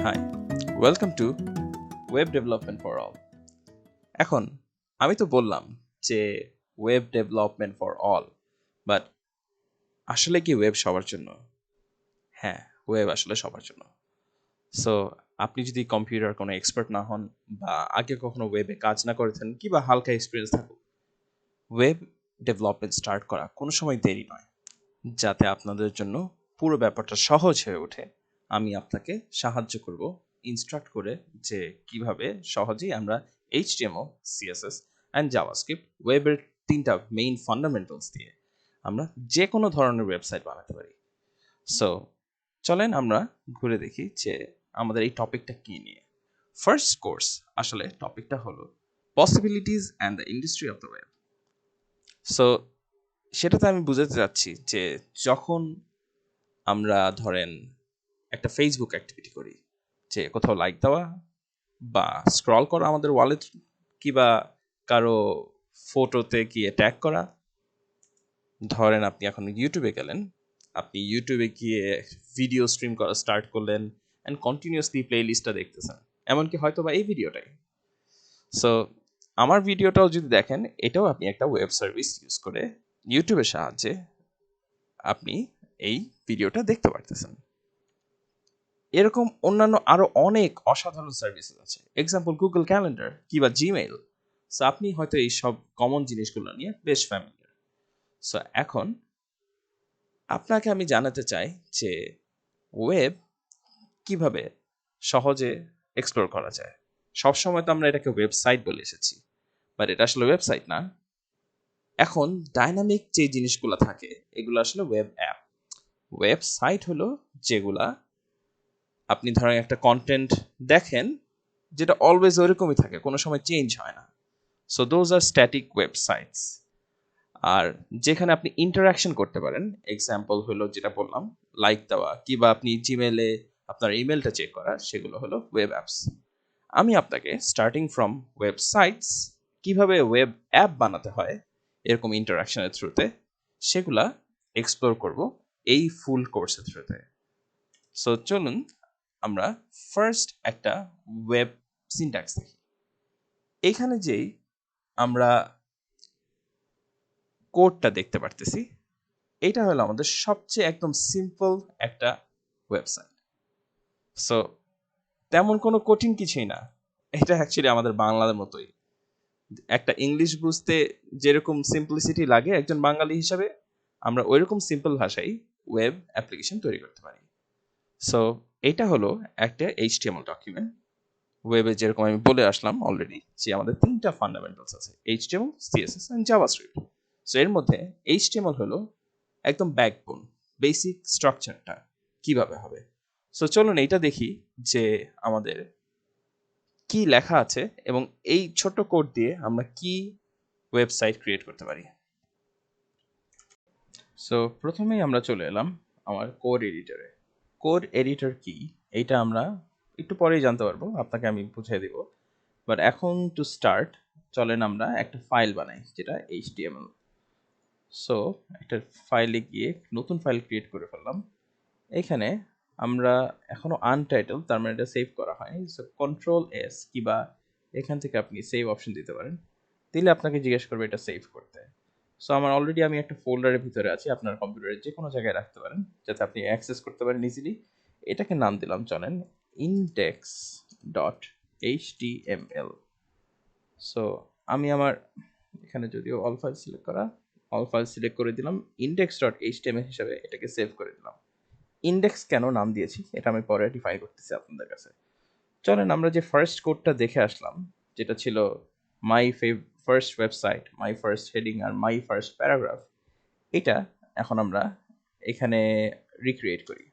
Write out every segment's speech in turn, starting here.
High, welcome to web development for all. এখন আমি তো বললাম যে web development for all, but আসলে কি ওয়েব সবার জন্য? হ্যাঁ, ওয়েব আসলে সবার জন্য। সো আপনি যদি কম্পিউটার কোনো এক্সপার্ট না হন বা আগে কখনো ওয়েবে কাজ না করেছেন কিংবা হালকা এক্সপিরিয়েন্স থাকুক, ওয়েব ডেভেলপমেন্ট স্টার্ট করা কোনো সময় দেরি নয়। যাতে আপনাদের জন্য পুরো ব্যাপারটা সহজ হয়ে ওঠে, আমি আপনাকে সাহায্য করব ইনস্ট্রাক্ট করে যে কিভাবে সহজেই আমরা HTML, CSS অ্যান্ড জাভাস্ক্রিপ্ট ওয়েবের 3টা মেইন ফান্ডামেন্টালস দিয়ে আমরা যে কোনো ধরনের ওয়েবসাইট বানাতে পারি। সো চলেন আমরা ঘুরে দেখি যে আমাদের এই টপিকটা কী নিয়ে। ফার্স্ট কোর্স আসলে টপিকটা হলো possibilities and the industry of the web. So সেটাতে আমি বুঝাতে চাচ্ছি যে যখন আমরা ধরেন একটা ফেসবুক অ্যাক্টিভিটি করি, যে কোথাও লাইক দেওয়া বা স্ক্রল করা আমাদের ওয়ালেট, কিংবা কারো ফটোতে গিয়ে ট্যাগ করা। ধরেন আপনি এখন ইউটিউবে গেলেন, আপনি ইউটিউবে গিয়ে ভিডিও স্ট্রিম করা স্টার্ট করলেন অ্যান্ড কন্টিনিউয়াসলি প্লে লিস্টটা দেখতেছেন, এমনকি হয়তো বা এই ভিডিওটাই। সো আমার ভিডিওটাও যদি দেখেন, এটাও আপনি একটা ওয়েব সার্ভিস ইউজ করে ইউটিউবের সাহায্যে আপনি এই ভিডিওটা দেখতে পারতেছেন। এরকম অন্যান্য আরও অনেক অসাধারণ সার্ভিসেস আছে, এক্সাম্পল গুগল ক্যালেন্ডার কিংবা জিমেইল। সো আপনি হয়তো এই সব কমন জিনিসগুলো নিয়ে বেশ ফ্যামিলিয়ার। সো এখন আপনাকে আমি জানাতে চাই যে ওয়েব কিভাবে সহজে এক্সপ্লোর করা যায়। সবসময় তো আমরা এটাকে ওয়েবসাইট বলে এসেছি, বাট এটা আসলে ওয়েবসাইট না। এখন ডাইনামিক যে জিনিসগুলো থাকে এগুলো আসলে ওয়েব অ্যাপ। ওয়েবসাইট হলো যেগুলা আপনি ধরেন একটা কন্টেন্ট দেখেন যেটা অলওয়েজ ওইরকমই থাকে, কোনো সময় চেঞ্জ হয় না। So those are static websites. আর যেখানে আপনি ইন্টারাকশন করতে পারেন, এক্সাম্পল হলো যেটা বললাম লাইক দেওয়া কিংবা আপনি জিমেলে আপনার ইমেলটা চেক করা, সেগুলো হলো ওয়েব অ্যাপস। আমি আপনাকে স্টার্টিং ফ্রম ওয়েবসাইটস কিভাবে ওয়েব অ্যাপ বানাতে হয় এরকম ইন্টারাকশনের থ্রুতে, সেগুলা এক্সপ্লোর করব এই ফুল কোর্সের থ্রুতে। সো চলুন আমরা ফার্স্ট একটা ওয়েব সিনট্যাক্স দেখি। এখানে যেই আমরা কোডটা দেখতে পারতেছি, এটা হলো আমাদের সবচেয়ে একদম সিম্পল একটা ওয়েবসাইট। সো তেমন কোনো কঠিন কিছুই না, এটা অ্যাকচুয়ালি আমাদের বাংলার মতোই। একটা ইংলিশ বুঝতে যেরকম সিম্পলিসিটি লাগে একজন বাঙালি হিসাবে, আমরা ওইরকম সিম্পল ভাষায় ওয়েব অ্যাপ্লিকেশন তৈরি করতে পারি। সো এটা হলো একটা HTML ডকুমেন্ট। ওয়েবে যেরকম আমি বলে আসলাম অলরেডি যে আমাদের 3টা ফান্ডামেন্টালস আছে, HTML, CSS and JavaScript. So এর মধ্যে HTML হলো একদম ব্যাকবোন, বেসিক স্ট্রাকচারটা কিভাবে হবে। সো চলুন এইটা দেখি যে আমাদের কি লেখা আছে এবং এই ছোট কোড দিয়ে আমরা কি ওয়েবসাইট ক্রিয়েট করতে পারি। সো প্রথমেই আমরা চলে এলাম আমার কোড এডিটরে। কোড এডিটর কি এইটা আমরা একটু পরেই জানতে পারবো, আপনাকে আমি বুঝিয়ে দেব। বাট এখন টু স্টার্ট চলেন আমরা একটা ফাইল বানাই যেটা HTML। সো একটা ফাইলে গিয়ে নতুন ফাইল ক্রিয়েট করে ফেললাম। এখানে আমরা এখনো আনটাইটেল, তার মানে এটা সেভ করা হয়। সো Ctrl+S কিংবা এখান থেকে আপনি সেভ অপশন দিতে পারেন, দিলে আপনাকে জিজ্ঞেস করবে এটা সেভ করতে। সো আমার অলরেডি আমি একটা ফোল্ডারের ভিতরে আছি, আপনার কম্পিউটারের যে কোনো জায়গায় রাখতে পারেন যাতে আপনি অ্যাক্সেস করতে পারেন ইজিলি। এটাকে নাম দিলাম চলেন index.html। সো আমি আমার এখানে যদিও অল ফাইল সিলেক্ট করা, অল ফাইল সিলেক্ট করে দিলাম, index.html হিসাবে এটাকে সেভ করে দিলাম। ইন্ডেক্স কেন নাম দিয়েছি এটা আমি পরে ডিফাইন করতেছি আপনাদের কাছে। চলেন আমরা যে ফার্স্ট কোডটা দেখে আসলাম, যেটা ছিল my first website, my first heading আর মাই ফার্স্ট প্যারাগ্রাফ, এটা এখন আমরা এখানে রিক্রিয়েট করি।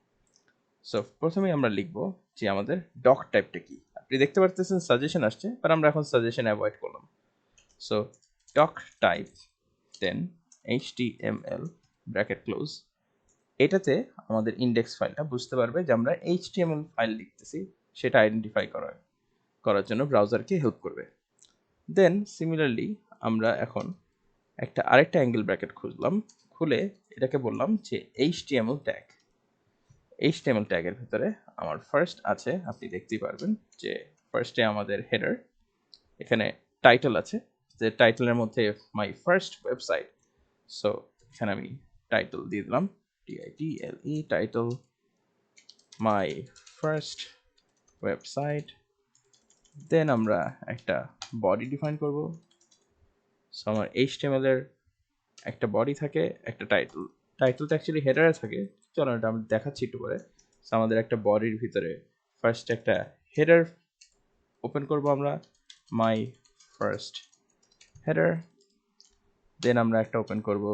সো প্রথমেই আমরা লিখব যে আমাদের ডক টাইপটা কি। আপনি দেখতে পারতেছেন সাজেশন আসছে, বাট আমরা এখন সাজেশন অ্যাভয়েড করলাম। So doc type then HTML bracket close. এটাতে আমাদের ইন্ডেক্স ফাইলটা বুঝতে পারবে যে আমরা HTML ফাইল লিখতেছি, সেটা আইডেন্টিফাই করার জন্য ব্রাউজারকে হেল্প করবে। দেন সিমিলারলি আমরা এখন আরেকটা অ্যাঙ্গেল ব্র্যাকেট খুললাম, খুলে এটাকে বললাম যে HTML ট্যাগ। এইচটিএমএল ট্যাগের ভিতরে আমার ফার্স্ট আছে, আপনি দেখতেই পারবেন যে ফার্স্টে আমাদের হেডার, এখানে টাইটেল আছে, যে টাইটেলের মধ্যে মাই ফার্স্ট ওয়েবসাইট। সো এখানে আমি টাইটেল দিয়ে দিলাম, TITLE title, my first website. Then আমরা একটা বডি ডিফাইন করব। সো আমার এইচটিএমএল এর একটা বডি থাকে, একটা টাইটেল, টাইটেলটা অ্যাকচুয়ালি হেডারে থাকে, চলো এটা আমি দেখাচ্ছি একটু পরে। সো আমাদের একটা বডির ভিতরে ফার্স্ট একটা হেডার ওপেন করব আমরা, মাই ফার্স্ট হেডার। দেন আমরা একটা ওপেন করব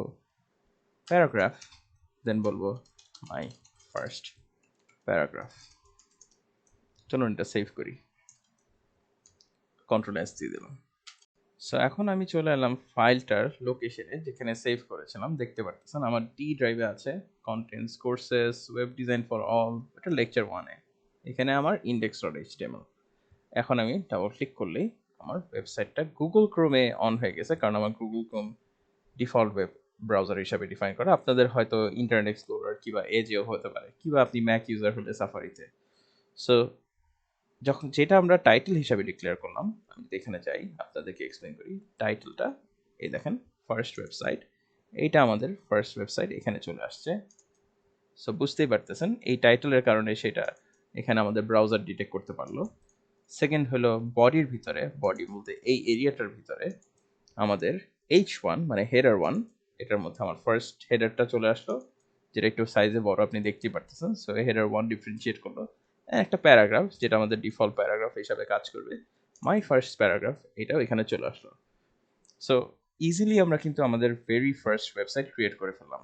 প্যারাগ্রাফ, দেন বলবো মাই ফার্স্ট প্যারাগ্রাফ। চলুন এটা সেভ করি, কন্ট্রোল S দিয়ে দিলাম। সো এখন আমি চলে এলাম ফাইলটার লোকেশনে, যেখানে সেভ করেছিলাম। দেখতে পারতেছেন আমার ডি ড্রাইভে আছে contents, courses, web design for all, এটা লেকচার 1-এ। এখানে আমার index.html। এখন আমি ডাবল ক্লিক করলেই আমার ওয়েবসাইটটা গুগল ক্রোমে অন হয়ে গেছে, কারণ আমার Google Chrome default web browser হিসাবে ডিফাইন করা। আপনাদের হয়তো ইন্টারনেট এক্সপ্লোরার কিংবা এজেও হতে পারে, কিংবা আপনি ম্যাক ইউজার হলে সাফারিতে। সো যখন যেটা আমরা টাইটেল হিসাবে ডিক্লেয়ার করলাম, আমি যদি এখানে যাই আপনাদেরকে এক্সপ্লেন করি। টাইটেলটা এই দেখেন, ফার্স্ট ওয়েবসাইট, এইটা আমাদের ফার্স্ট ওয়েবসাইট এখানে চলে আসছে। সো বুঝতেই পারতেছেন এই টাইটেলের কারণে সেটা এখানে আমাদের ব্রাউজার ডিটেক্ট করতে পারলো। সেকেন্ড হলো বডির ভিতরে, বডি বলতে এই এরিয়াটার ভিতরে আমাদের H1 মানে হেডার 1, এটার মধ্যে আমার ফার্স্ট হেডারটা চলে আসলো, যেটা একটু সাইজে বড়, আপনি দেখতেই পারতেছেন। সো হেডার 1 ডিফারেন্সিয়েট করলো, একটা প্যারাগ্রাফ যেটা আমাদের ডিফল্ট প্যারাগ্রাফ হিসাবে কাজ করবে, মাই ফার্স্ট প্যারাগ্রাফ, এটাও এখানে চলে আসলো। সো ইজিলি আমরা কিন্তু আমাদের ভেরি ফার্স্ট ওয়েবসাইট ক্রিয়েট করে ফেললাম।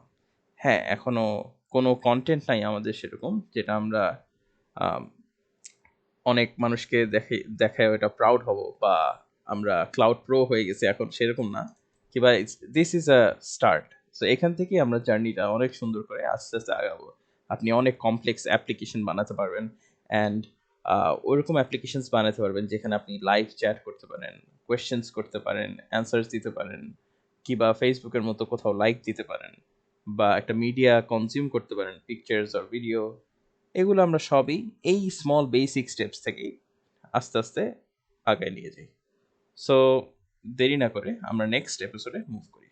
হ্যাঁ, এখনো কোনো কন্টেন্ট নাই আমাদের সেরকম, যেটা আমরা অনেক মানুষকে দেখায় ওটা প্রাউড হব, বা আমরা ক্লাউড প্রো হয়ে গেছি এখন, সেরকম না। কিংবা this is a start. So এখান থেকে আমরা জার্নিটা অনেক সুন্দর করে আস্তে আস্তে আগাবো। আপনি অনেক কমপ্লেক্স অ্যাপ্লিকেশন বানাতে পারবেন, অ্যান্ড ওরকম অ্যাপ্লিকেশনস বানাতে পারবেন যেখানে আপনি লাইভ চ্যাট করতে পারেন, কোয়েশ্চেন্স করতে পারেন, অ্যান্সার্স দিতে পারেন, কিংবা ফেসবুকের মতো কোথাও লাইক দিতে পারেন, বা একটা মিডিয়া কনজিউম করতে পারেন, পিকচার্স আর ভিডিও। এগুলো আমরা সবই এই স্মল বেসিক স্টেপস থেকেই আস্তে আস্তে আগায় নিয়ে যাই। সো দেরি না করে আমরা নেক্সট এপিসোডে মুভ করি।